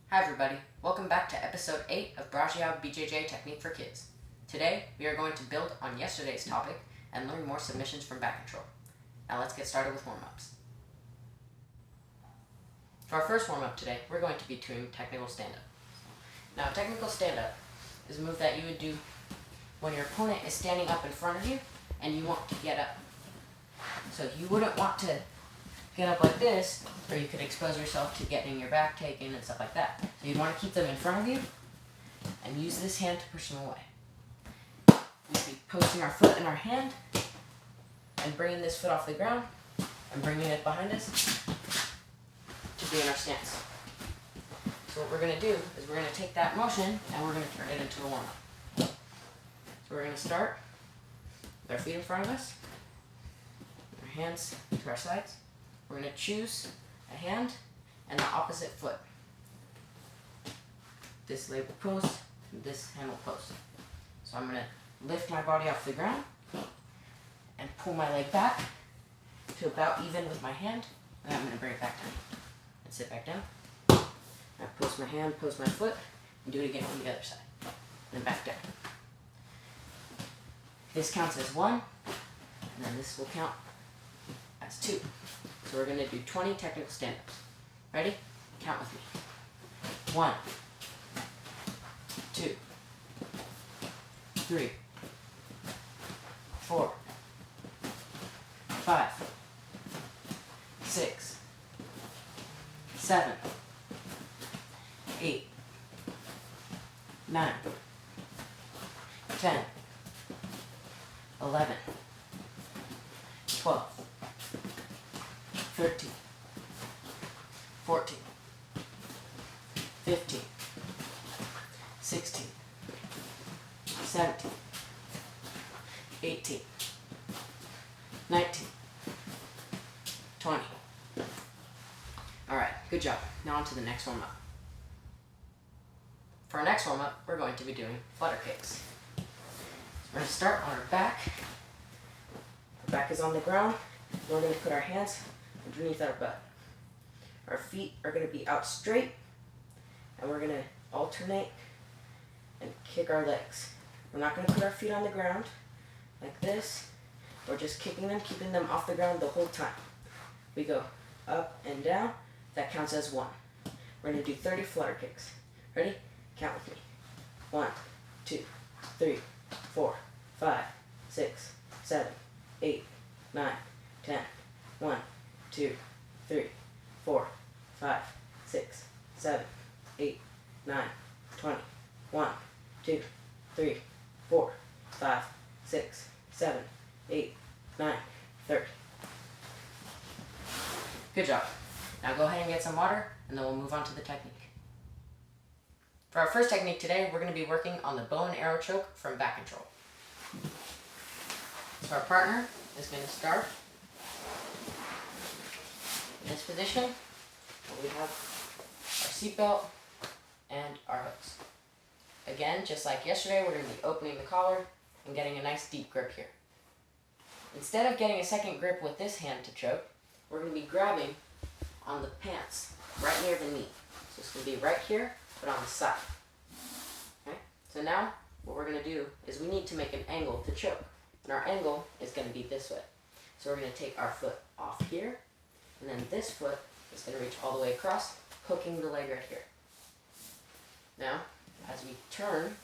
Hi everybody, welcome back to episode 8 of Bragiao BJJ Technique for Kids. Today, we are going to build on yesterday's topic and learn more submissions from back control. Now let's get started with warm-ups. For our first warm-up today, we're going to be doing technical stand-up. Now, technical stand-up is a move that you would do when your opponent is standing up in front of you and you want to get up. So you wouldn't want to get up like this, or you could expose yourself to getting your back taken and stuff like that. So you'd want to keep them in front of you and use this hand to push them away. We'd be posting our foot in our hand and bringing this foot off the ground and bringing it behind us to be in our stance. So what we're going to do is we're going to take that motion and we're going to turn it into a warm-up. So we're going to start with our feet in front of us, our hands to our sides. We're going to choose a hand and the opposite foot. This leg will post, and this hand will post. So I'm going to lift my body off the ground and pull my leg back to about even with my hand, and I'm going to bring it back down and sit back down. I post my hand, post my foot, and do it again on the other side. Then back down. This counts as 1, and then this will count as 2. So we're going to do 20 technical stand-ups. Ready? Count with me. 1, 2, 3, 4, 5, 6, 7, 8, 9, 10, 11, 12, 13, 14, 15, 16, 17, 18, 19, 20. Alright, good job. Now on to the next warm-up. For our next warm-up, we're going to be doing flutter kicks. So we're going to start on our back. Our back is on the ground. We're going to put our hands underneath our butt. Our feet are going to be out straight, and we're going to alternate and kick our legs. We're not going to put our feet on the ground like this. We're just kicking them, keeping them off the ground the whole time. We go up and down. That counts as 1. We're going to do 30 flutter kicks. Ready? Count with me. 1, 2, 3, 4, 5, 6, 7, 8, 9, 10. 1, 2, 3, 4, 5, 6, 7, 8, 9, 20. 1, 2, 3, 4, 5, 6, 7, 8, 9, 30. Good job. Now go ahead and get some water, and then we'll move on to the technique. For our first technique today, we're going to be working on the bow and arrow choke from back control. So our partner is going to start in this position. We have our seatbelt and our hooks. Again, just like yesterday, we're going to be opening the collar and getting a nice deep grip here. Instead of getting a second grip with this hand to choke, we're going to be grabbing on the pants, right near the knee. So it's going to be right here, but on the side. Okay? So now, what we're going to do is we need to make an angle to choke. And our angle is going to be this way. So we're going to take our foot off here, and then this foot is going to reach all the way across, hooking the leg right here. Now, as we turn,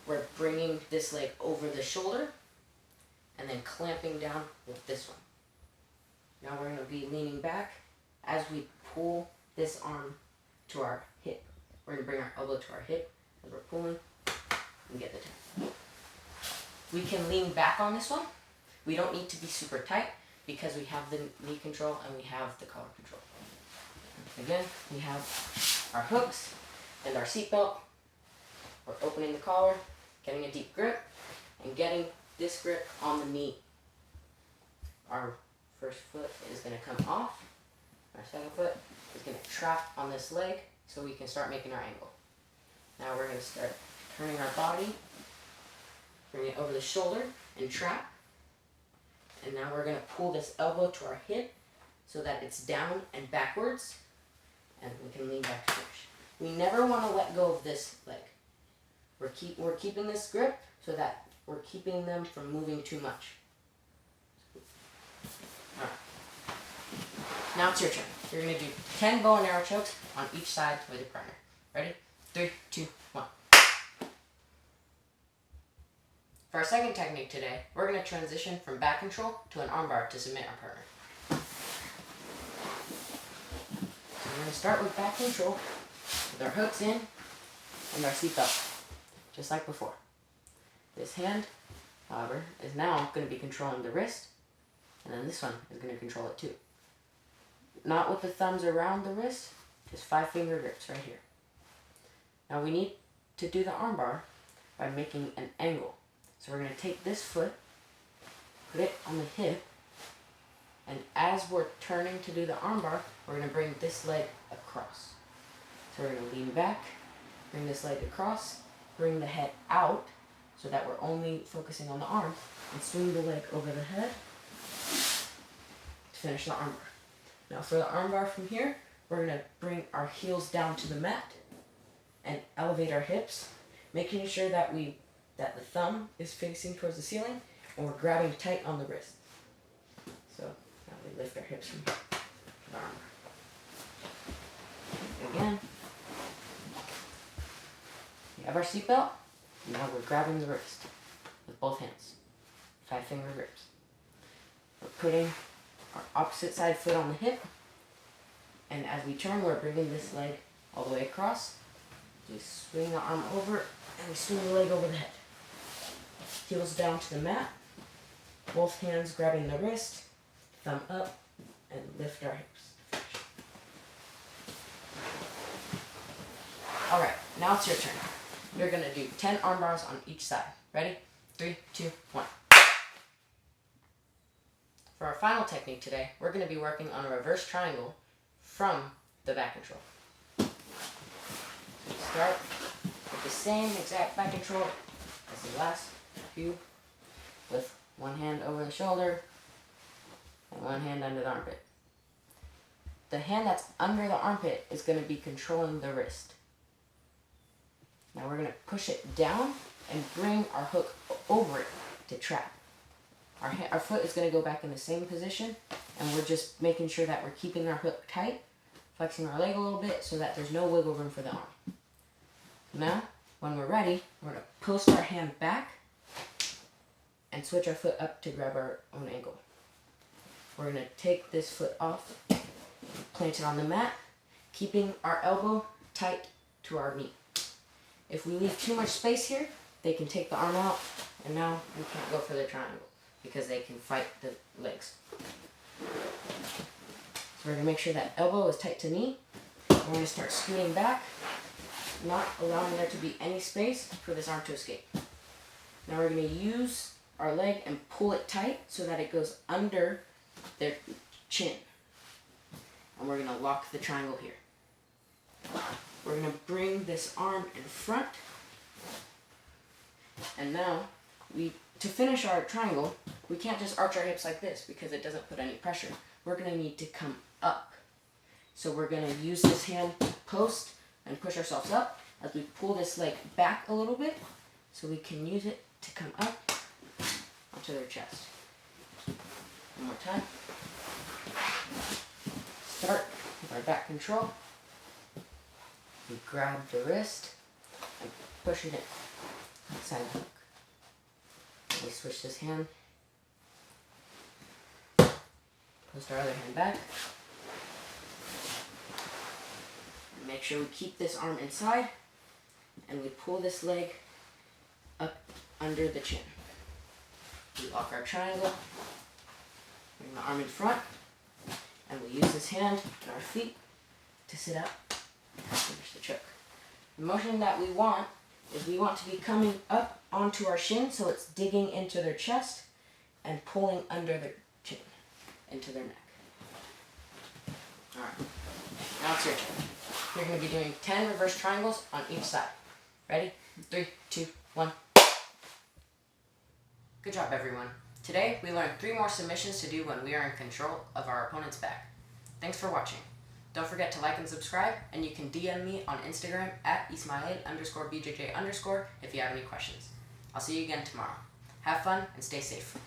we're bringing this leg over the shoulder, and then clamping down with this one. Now we're going to be leaning back as we pull this arm to our hip. We're going to bring our elbow to our hip as we're pulling and get the turn. We can lean back on this one. We don't need to be super tight because we have the knee control and we have the collar control. Again, we have our hooks and our seatbelt. We're opening the collar, getting a deep grip, and getting this grip on the knee. Our first foot is going to come off. Our second foot is going to trap on this leg so we can start making our angle. Now we're going to start turning our body, bring it over the shoulder and trap. And now we're going to pull this elbow to our hip so that it's down and backwards, and we can lean back to finish. we never want to let go of this leg. We're keeping this grip so that we're keeping them from moving too much. Alright. Now it's your turn. You're going to do 10 bow and arrow chokes on each side with your partner. Ready? 3, 2, 1. For our second technique today, we're going to transition from back control to an armbar to submit our partner. So we're going to start with back control with our hooks in and our seatbelt, just like before. This hand, however, is now going to be controlling the wrist, and then this one is going to control it too. Not with the thumbs around the wrist, just 5-finger grips right here. Now we need to do the armbar by making an angle. So we're going to take this foot, put it on the hip, and as we're turning to do the armbar, we're going to bring this leg across. So we're going to lean back, bring this leg across, bring the head out so that we're only focusing on the arm, and swing the leg over the head to finish the armbar. Now for the armbar from here, we're going to bring our heels down to the mat and elevate our hips, making sure that the thumb is facing towards the ceiling and we're grabbing tight on the wrist. So now we lift our hips from here to the armbar. Again. We have our seatbelt. Now we're grabbing the wrist with both hands. 5-finger grips. We're putting our opposite side foot on the hip, and as we turn, we're bringing this leg all the way across. We swing the arm over, and we swing the leg over the head. Heels down to the mat, both hands grabbing the wrist, thumb up, and lift our hips. Alright, now it's your turn. You're going to do 10 arm bars on each side. Ready? 3, 2, 1. For our final technique today, we're going to be working on a reverse triangle from the back control. So we start with the same exact back control as the last few, with one hand over the shoulder and one hand under the armpit. The hand that's under the armpit is going to be controlling the wrist. Now we're going to push it down and bring our hook over it to trap. Our foot is going to go back in the same position, and we're just making sure that we're keeping our hook tight, flexing our leg a little bit so that there's no wiggle room for the arm. Now, when we're ready, we're going to post our hand back and switch our foot up to grab our own ankle. We're going to take this foot off, plant it on the mat, keeping our elbow tight to our knee. If we leave too much space here, they can take the arm out, and now we can't go for the triangle because they can fight the legs. So we're going to make sure that elbow is tight to knee. We're going to start scooting back, not allowing there to be any space for this arm to escape. Now we're going to use our leg and pull it tight so that it goes under their chin. And we're going to lock the triangle here. We're going to bring this arm in front. And now, to finish our triangle, we can't just arch our hips like this because it doesn't put any pressure. We're going to need to come up. So we're going to use this hand to post and push ourselves up as we pull this leg back a little bit so we can use it to come up onto their chest. One more time. Start with our back control. We grab the wrist and push it in. Side hook. We switch this hand. Post our other hand back. And make sure we keep this arm inside. And we pull this leg up under the chin. We lock our triangle. Bring the arm in front. And we use this hand and our feet to sit up and finish the choke. The motion that we want is we want to be coming up onto our shin so it's digging into their chest and pulling under their chin into their neck. Alright, now it's your turn. You're going to be doing 10 reverse triangles on each side. Ready? 3, 2, 1. Good job, everyone. Today, we learned 3 more submissions to do when we are in control of our opponent's back. Thanks for watching. Don't forget to like and subscribe, and you can DM me on Instagram at Ismael_BJJ_ if you have any questions. I'll see you again tomorrow. Have fun and stay safe.